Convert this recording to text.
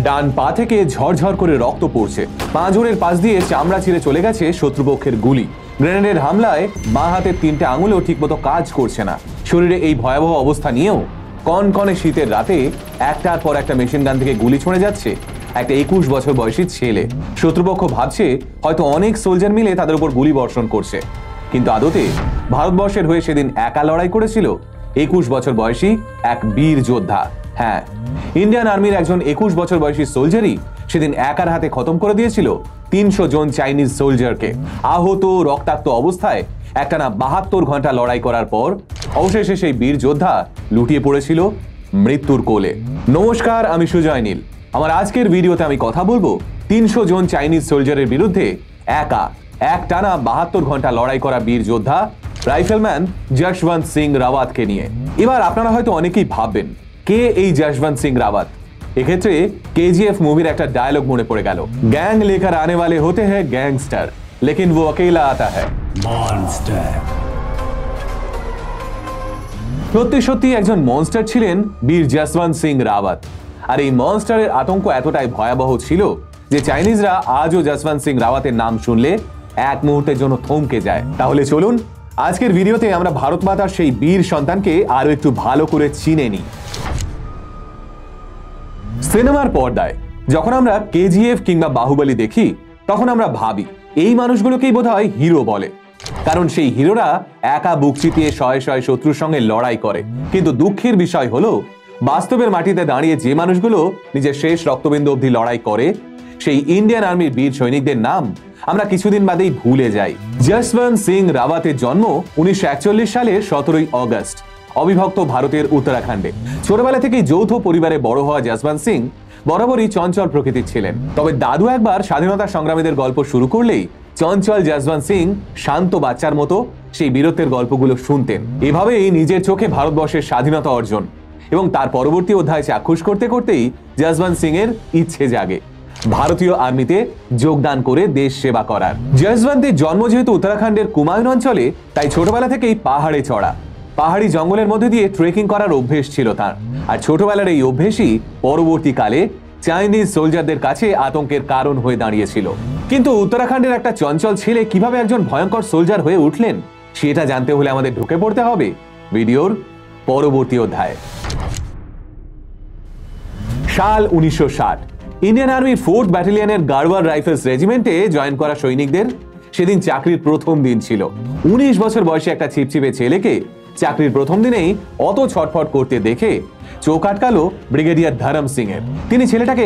ডান পা থেকে ঝরঝর করে রক্ত পড়ছে, পাঁজরের পাশ দিয়ে চামড়া ছিঁড়ে চলে গেছে শত্রুপক্ষের গুলি। গ্রেনেডের হামলায় বাঁ হাতের 3টে আঙুলও ঠিকমতো কাজ করছে না। শরীরে এই ভয়াবহ অবস্থা নিয়েও কনকনে শীতের রাতে একটার পর একটা মেশিন গান থেকে গুলি ছুঁড়ে যাচ্ছে একটা 21 বছর বয়সী ছেলে। শত্রুপক্ষ ভাবছে হয়তো অনেক সোলজার মিলে তাদের উপর গুলি বর্ষণ করছে, কিন্তু আদতে ভারতবর্ষের হয়ে সেদিন একা লড়াই করেছিল 21 বছর বয়সী এক বীর যোদ্ধা। হ্যাঁ, ইন্ডিয়ান আর্মির একজন 21 বছর বয়সী সোলজারই সেদিন একার হাতে খতম করে দিয়েছিল 300 জন চাইনিজ সোলজারকে। আহত রক্তাক্ত অবস্থায় একটানা 72 ঘন্টা লড়াই করার পর অবশেষে সেই বীর যোদ্ধা লুটিয়ে পড়েছিল মৃত্যুর কোলে। নমস্কার, আমি সুজয় নীল। আমার আজকের ভিডিওতে আমি কথা বলবো 300 জন চাইনিজ সোলজারের বিরুদ্ধে একা একটানা 72 ঘন্টা লড়াই করা বীর যোদ্ধা রাইফেলম্যান যশবন্ত সিং রাওয়াতকে নিয়ে। এবার আপনারা হয়তো অনেকেই ভাববেন, কে এই যশবন্ত সিং রাওয়াত? এক্ষেত্রে কেজিএফ মুভির একটা ডায়লগ মনে পড়ে গেল, গ্যাং লেকার আনে वाले होते हैं गैंगस्टर, लेकिन वो अकेला आता है मॉन्स्टार। সত্যি সত্যি একজন মনস্টার ছিলেন বীর যশবন্ত সিং রাওয়াত। আর এই মনস্টারের আতঙ্ক এতটাই ভয়াবহ ছিল যে চাইনিজরা আজও যশবন্ত সিং রাওয়াতের নাম শুনলে এক মুহূর্তের জন্য থমকে যায়। তাহলে চলুন আজকের ভিডিওতে আমরা ভারত মাতার সেই বীর সন্তানকে আরো একটু ভালো করে চিনে নিই। সিনেমার পর্দায় যখন আমরা কেজিএফ কিংবা বাহুবলী দেখি, তখন আমরা ভাবি এই মানুষগুলোকেই বোধহয় হিরো বলে, কারণ সেই হিরোরা একা বুক চিতিয়ে শয়ে শয়ে শত্রুর সঙ্গে লড়াই করে। কিন্তু দুঃখের বিষয় হলো, বাস্তবের মাটিতে দাঁড়িয়ে যে মানুষগুলো নিজের শেষ রক্তবিন্দু অবধি লড়াই করে, সেই ইন্ডিয়ান আর্মির বীর সৈনিকদের নাম আমরা কিছুদিন বাদেই ভুলে যাই। যশবন্ত সিং রাওয়াতের জন্ম 1941 সালের 17ই অগস্ট অবিভক্ত ভারতের উত্তরাখণ্ডে। ছোটবেলা থেকেই যৌথ পরিবারে বড় হওয়া যশবন্ত সিং বরাবরই চঞ্চল প্রকৃতির ছিলেন। তবে দাদু একবার স্বাধীনতা সংগ্রামীদের গল্প শুরু করলেই চঞ্চল যশবন্ত সিং শান্ত বাচ্চার মতো সেই বীরত্বের গল্পগুলো শুনতেন। এভাবেই নিজের চোখে ভারতবর্ষের স্বাধীনতা অর্জন এবং তার পরবর্তী অধ্যায় চাক্ষুষ করতে করতেই যশবন্ত সিং এর ইচ্ছে জাগে ভারতীয় আর্মিতে যোগদান করে দেশ সেবা করার। যশবন্তের জন্ম যেহেতু উত্তরাখণ্ডের কুমায়ুন অঞ্চলে, তাই ছোটবেলা থেকেই পাহাড়ে চড়া, পাহাড়ি জঙ্গলের মধ্যে দিয়ে ট্রেকিং করার অভ্যেস ছিল তার। আর ছোটবেলার এই অভ্যেসই পরবর্তীকালে চাইনিজ সোলজারদের কাছে আতঙ্কের কারণ হয়ে দাঁড়িয়েছিল। কিন্তু উত্তরাখণ্ডের একটা চঞ্চল ছেলে কিভাবে একজন ভয়ঙ্কর সোলজার হয়ে উঠলেন, সেটা জানতে হলে আমাদের ঢুকে পড়তে হবে ভিডিওর পরবর্তী অধ্যায়ে। সাল 1960, ইন্ডিয়ান আর্মির 4th ব্যাটালিয়নের গাড়ওয়াল রাইফেলস রেজিমেন্টে জয়েন করা সৈনিকদের সেদিন চাকরির প্রথম দিন ছিল। 19 বছর বয়সী একটা ছিপছিপে ছেলেকে চাকরির প্রথম দিনেই অত ছটফট করতে দেখে চোখ আটকালো ব্রিগেডিয়ার ধরম সিং এর। তিনি ছেলেটাকে